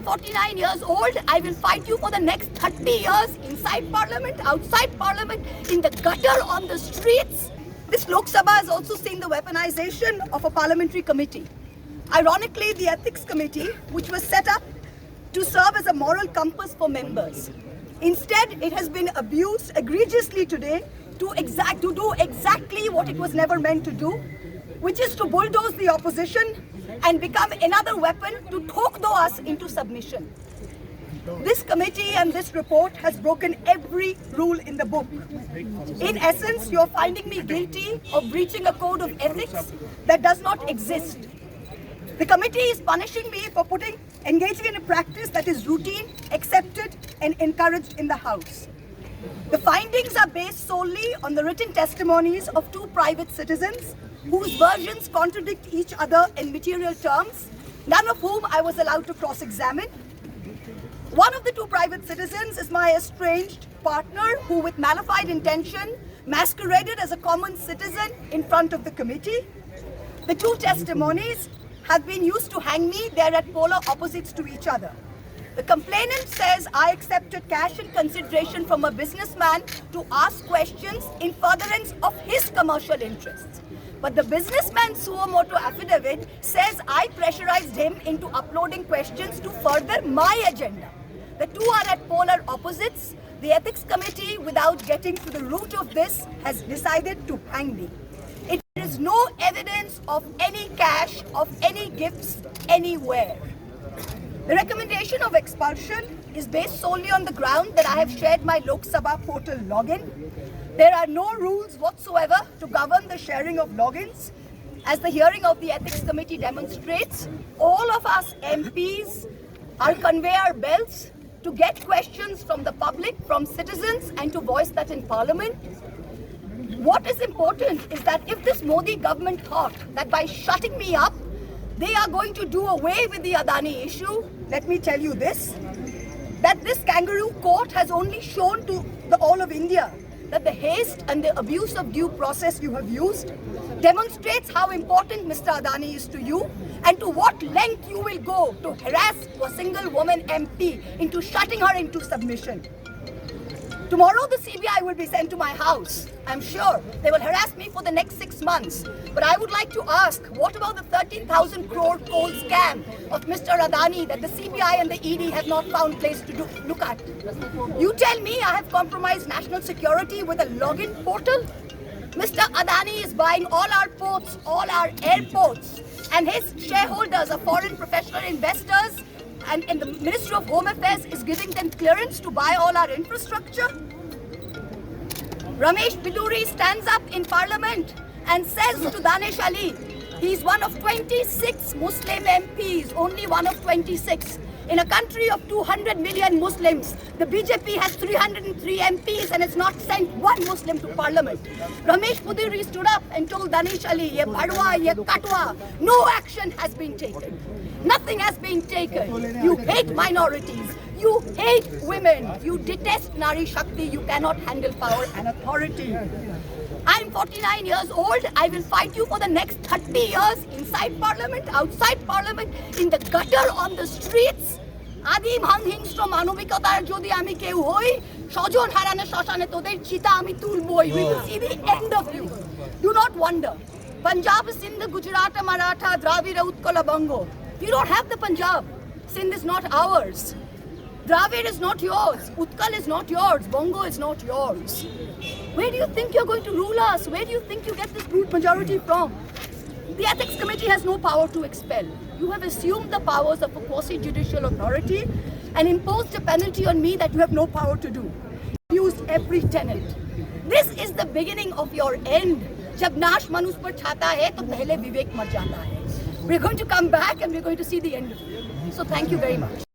49 years old. I will fight you for the next 30 years inside Parliament, outside Parliament, in the gutter, on the streets. This Lok Sabha has also seen the weaponization of a parliamentary committee. Ironically, the Ethics Committee, which was set up to serve as a moral compass for members. Instead, it has been abused egregiously today to do exactly what it was never meant to do, which is to bulldoze the opposition and become another weapon to thokdo us into submission. This committee and this report has broken every rule in the book. In essence, you're finding me guilty of breaching a code of ethics that does not exist. The committee is punishing me for engaging in a practice that is routine, accepted, and encouraged in the House. The findings are based solely on the written testimonies of two private citizens whose versions contradict each other in material terms, none of whom I was allowed to cross-examine. One of the two private citizens is my estranged partner who, with malified intention, masqueraded as a common citizen in front of the committee. The two testimonies have been used to hang me. They're at polar opposites to each other. The complainant says I accepted cash in consideration from a businessman to ask questions in furtherance of his commercial interests. But the businessman's suo motu affidavit says I pressurized him into uploading questions to further my agenda. The two are at polar opposites. The Ethics Committee, without getting to the root of this, has decided to hang me. It is no evidence of any cash, of any gifts, anywhere. The recommendation of expulsion is based solely on the ground that I have shared my Lok Sabha portal login. There are no rules whatsoever to govern the sharing of logins. As the hearing of the Ethics Committee demonstrates, all of us MPs are conveyor belts to get questions from the public, from citizens, and to voice that in Parliament. What is important is that if this Modi government thought that by shutting me up, they are going to do away with the Adani issue, let me tell you this, that this kangaroo court has only shown to all of India that the haste and the abuse of due process you have used demonstrates how important Mr. Adani is to you and to what length you will go to harass a single woman MP into shutting her into submission. Tomorrow the CBI will be sent to my house. I'm sure they will harass me for the next 6 months. But I would like to ask, what about the 13,000 crore coal scam of Mr. Adani that the CBI and the ED have not found place to look at? You tell me I have compromised national security with a login portal? Mr. Adani is buying all our ports, all our airports, and his shareholders are foreign professional investors, and the Ministry of Home Affairs is giving them clearance to buy all our infrastructure. Ramesh Biduri stands up in Parliament and says to Danish Ali, he's one of 26 Muslim MPs, only one of 26. In a country of 200 million Muslims, the BJP has 303 MPs and has not sent one Muslim to Parliament. Ramesh Biduri stood up and told Danish Ali, ye bhadwa, ye katwa, no action has been taken. Nothing has been taken. You hate minorities. You hate women. You detest Nari Shakti. You cannot handle power and authority. I'm 49 years old. I will fight you for the next 30 years inside Parliament, outside Parliament, in the gutter, on the streets. Adim Hanghingstra Manobikotar Jodi Ami Keu Hoi, Shojon Harane Shoshane Toder Chita Ami Tulboi. We will see the end of you. Do not wonder. Punjab, Sindh, Gujarat, Maratha, Dravida, Utkala, Bango. You don't have the Punjab. Sindh is not ours. Dravid is not yours. Utkal is not yours. Bongo is not yours. Where do you think you're going to rule us? Where do you think you get this brute majority from? The Ethics Committee has no power to expel. You have assumed the powers of a quasi-judicial authority and imposed a penalty on me that you have no power to do. You used every tenet. This is the beginning of your end. जब नाश मनुष्य पर छाता है तो पहले विवेक मर जाता है. We're going to come back and we're going to see the end of it. So thank you very much.